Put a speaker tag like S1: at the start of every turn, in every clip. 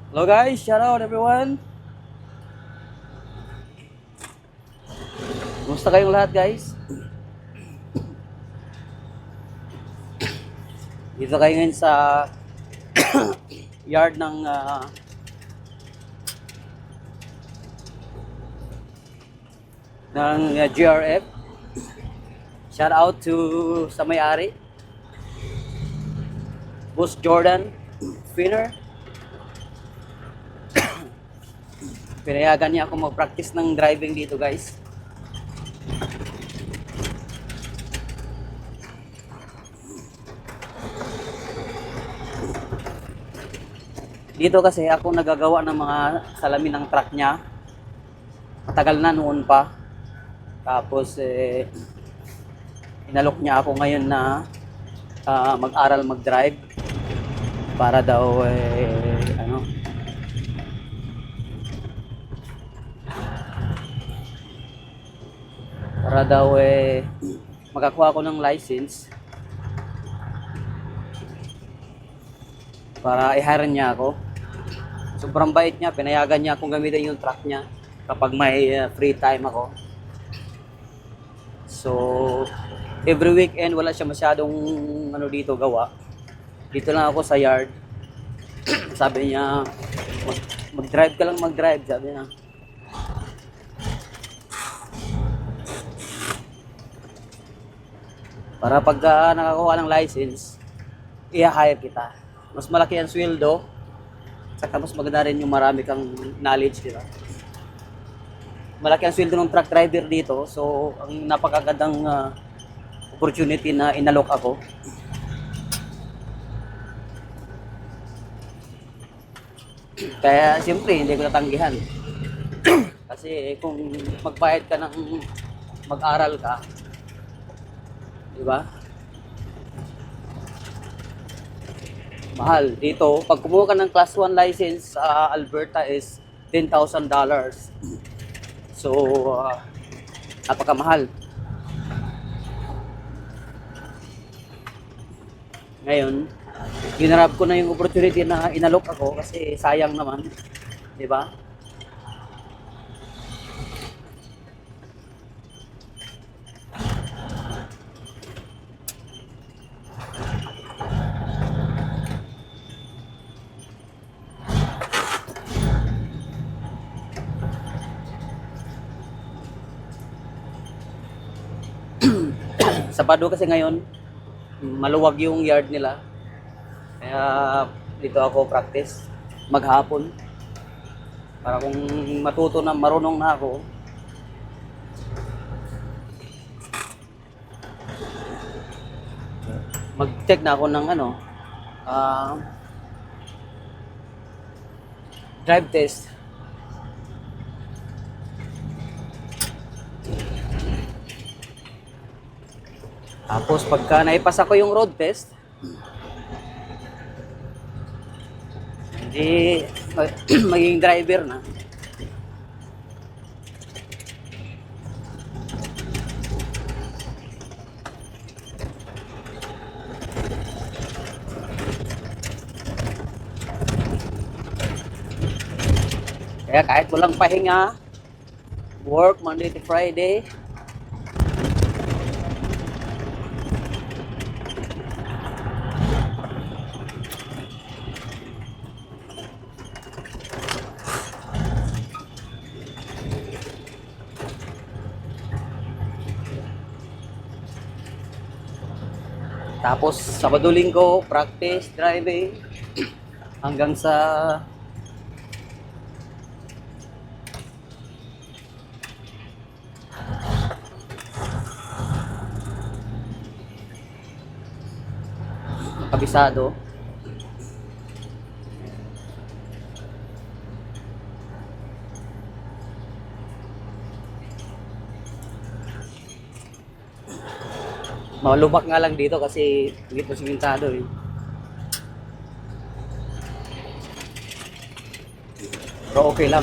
S1: Hello guys, shout out everyone. Kumusta kayong lahat guys? Dito kayo ngayon sa yard ng GRF. Shout out to sa may-ari, Boss Jordan Finner. Pinayagan niya ako mag-practice ng driving dito guys. Dito kasi ako nagagawa ng mga salamin ng truck niya. Matagal na noon pa. Tapos inalok niya ako ngayon na mag-aral mag-drive para daw makakuha ako ng license para i-hire niya ako. Sobrang bait niya, pinayagan niya akong gamitin yung truck niya kapag may free time ako. So, every weekend wala siya masyadong dito gawa. Dito lang ako sa yard. Sabi niya, mag-drive ka lang mag-drive, sabi niya. Para pagka nakakuha ng license, i-hire kita. Mas malaki ang sweldo, saka mas maganda rin yung marami kang knowledge, di ba? Malaki ang sweldo ng truck driver dito, so ang napakagandang opportunity na inalok ako. Kaya siyempre hindi ko natanggihan. Kasi kung magbayad ka ng mag-aral ka, di ba? Mahal. Dito, pag kumuha ka ng Class 1 license sa Alberta is $10,000. So, napakamahal. Ngayon, ginarab ko na yung opportunity na inalok ako kasi sayang naman, di ba? Sa Pado kasi ngayon, maluwag yung yard nila. Kaya dito ako practice maghapon. Para kung matuto na, marunong na ako, mag-check na ako ng drive test. Tapos pagka naipasa ko yung road test, hindi magiging driver na. Kaya kahit walang pahinga, work Monday to Friday, tapos Sabado Linggo practice driving hanggang sa kabisado. Malubak nga lang dito kasi hindi pa simentado eh. Pero okay lang.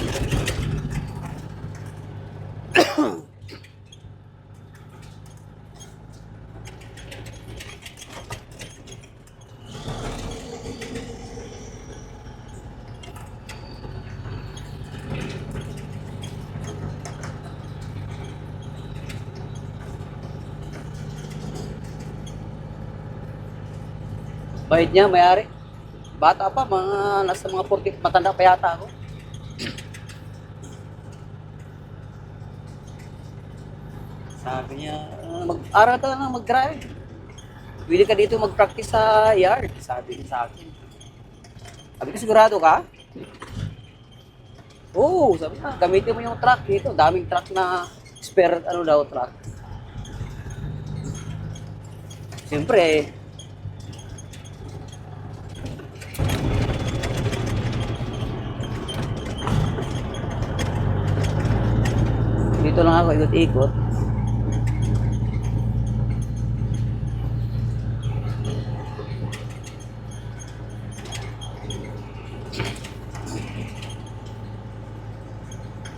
S1: Bait niya, may-ari. Bata pa, mga nasa mga 40, matanda pa yata ako. Sabi niya, mag-aral ka lang mag-drive. Pwede ka dito mag-practice sa yard. Sabi niya sa akin. Sabi ko, sigurado ka? Oo, sabi niya, gamitin mo yung truck dito. Daming truck na spare, ano daw, truck. Siyempre, dito lang ako ikot-ikot.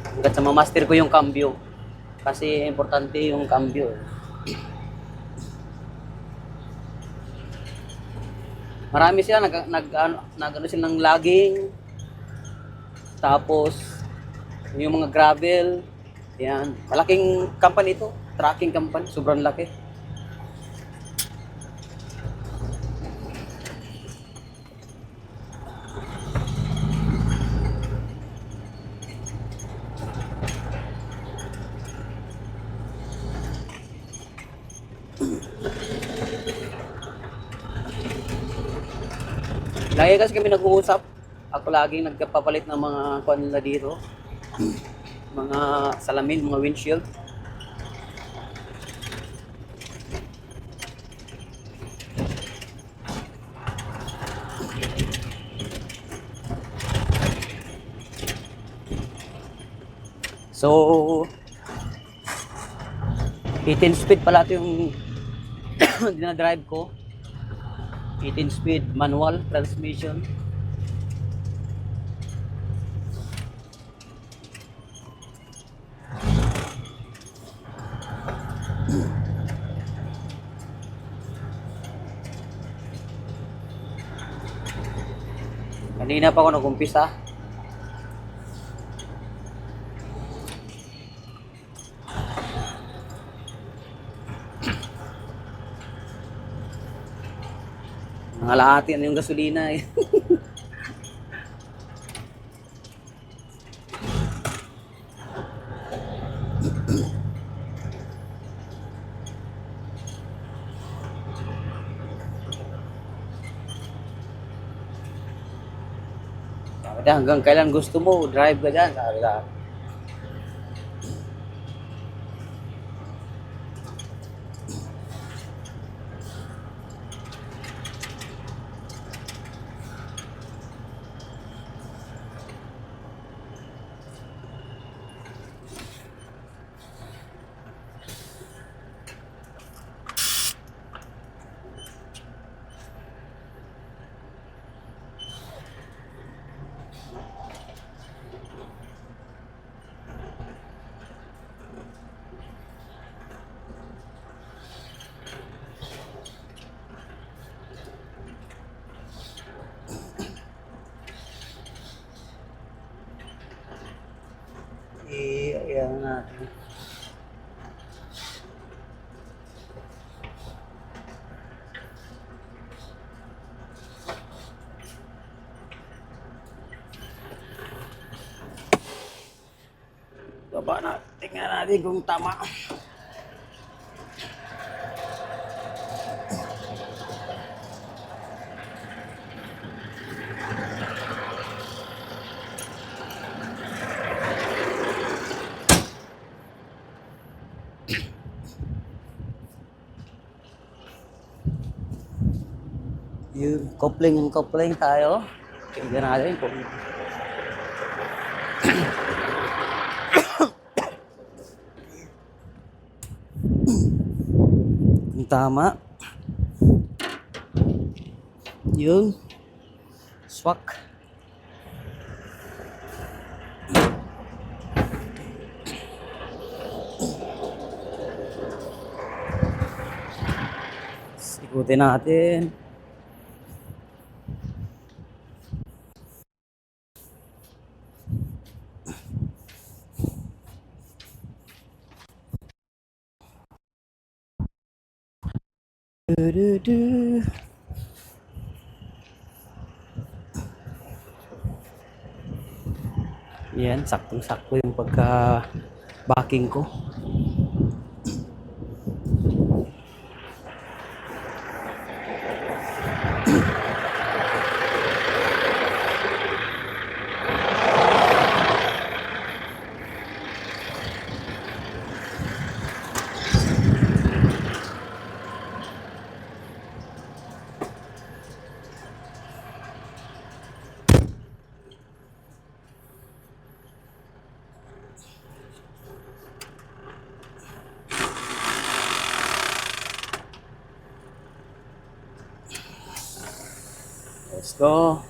S1: Hanggat sa ma-master ko yung cambio. Kasi importante yung cambio. Marami sila nag sila ng logging. Tapos yung mga gravel. Yan, malaking company ito, trucking company, sobrang laki. Lagi kasi kami nag-uusap. Ako laging nagpapalit ng mga kuan nila dito. Mga salamin, mga windshield. So, 18 speed pala ito yung dinadrive ko. 18 speed, manual transmission. Kanina pa ako nag-umpisa. Nangalahati na yung gasolina eh. Sabi na, hanggang kailan gusto mo, drive ka dyan. Sabi na. Ayan natin. Baba na, tingnan natin kung tama. Yung coupling tayo. Tingnan natin kung tama. Yun. Swak. Ikutin natin. Yan, saktong-sakto yung pagka-backing ko. Let's go.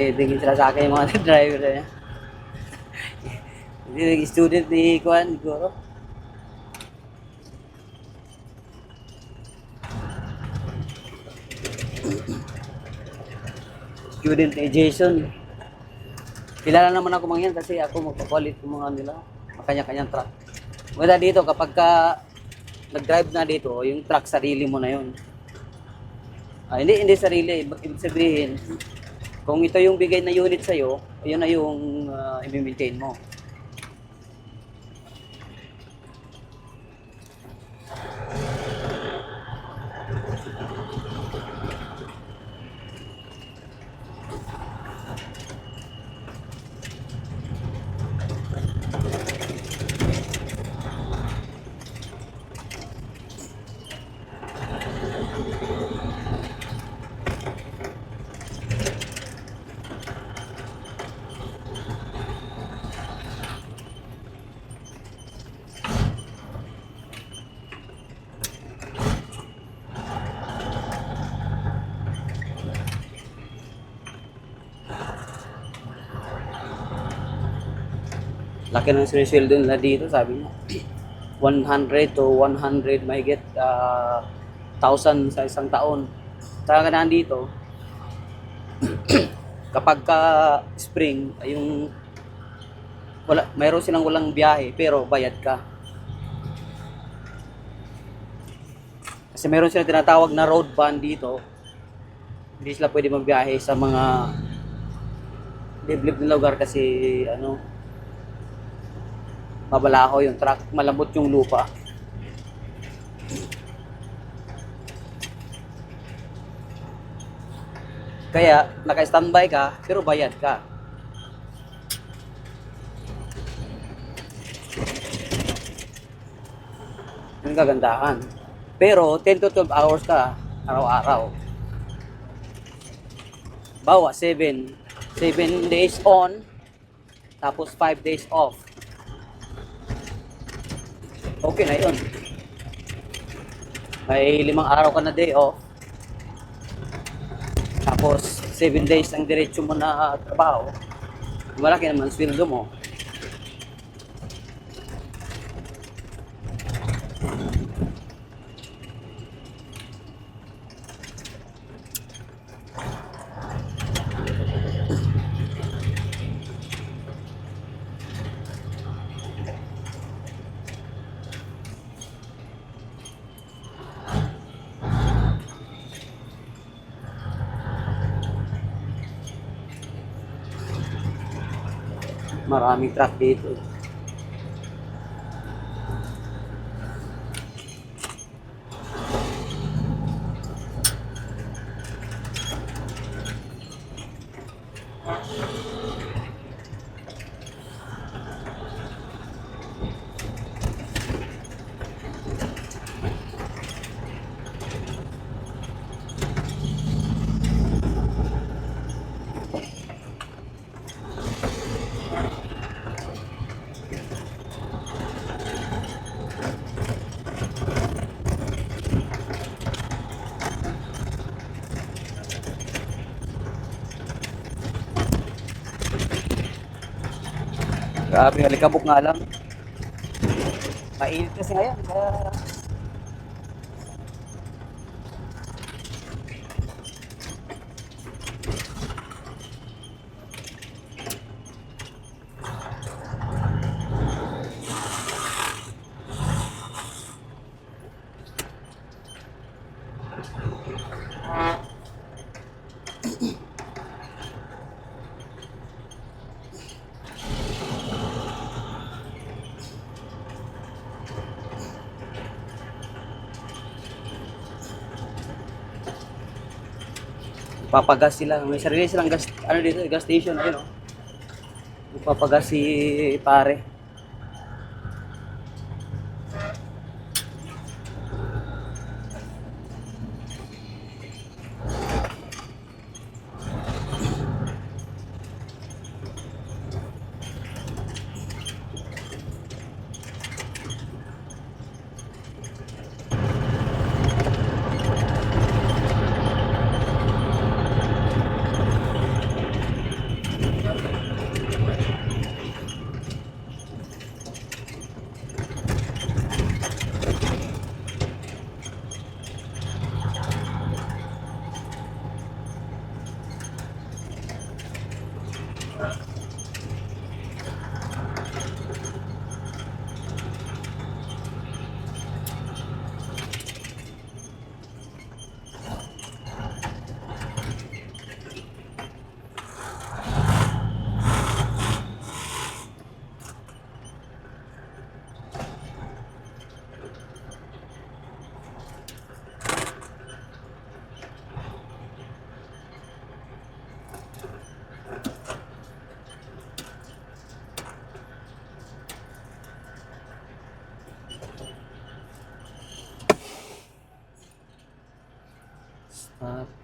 S1: Tingin sila sa akin yung mga driver na yan. Hindi nag-student ni Kuan, siguro. Student ni Jason. Kilala naman ako mga yan kasi ako magpapalit ng mga nila. Kanya-kanyang truck. Wala dito, kapag ka nag-drive na dito, yung truck sarili mo na yun. Hindi sarili. Ibig sabihin, kung ito yung bigay na unit sa'yo, yun na yung i-maintain mo. Laki ng sinisweldo nila dito, sabi niya. 100 to 100 mahigit 1,000 sa isang taon. Saka nandito, kapag ka spring, yung mayroon silang walang biyahe pero bayad ka. Kasi mayroon silang tinatawag na road ban dito. Hindi sila pwede magbiyahe sa mga liblib na lugar kasi mabalaho yung truck, malambot yung lupa. Kaya naka-standby ka pero bayad ka. Yung kagandahan. Pero 10 to 12 hours ka araw-araw. Bawa 7 days on tapos 5 days off. Okay na yun. May 5 araw ka na day off. Tapos 7 days ang diretso mo na trabaho. Malaki naman sweldo mo. Maraming truck dito. Grabe, alikabok nga lang. Mainit kasi ngayon. Kaya papagas sila. May sarili silang gas, ano dito, gas station. Ayun, oh. Papagas si pare. Stop.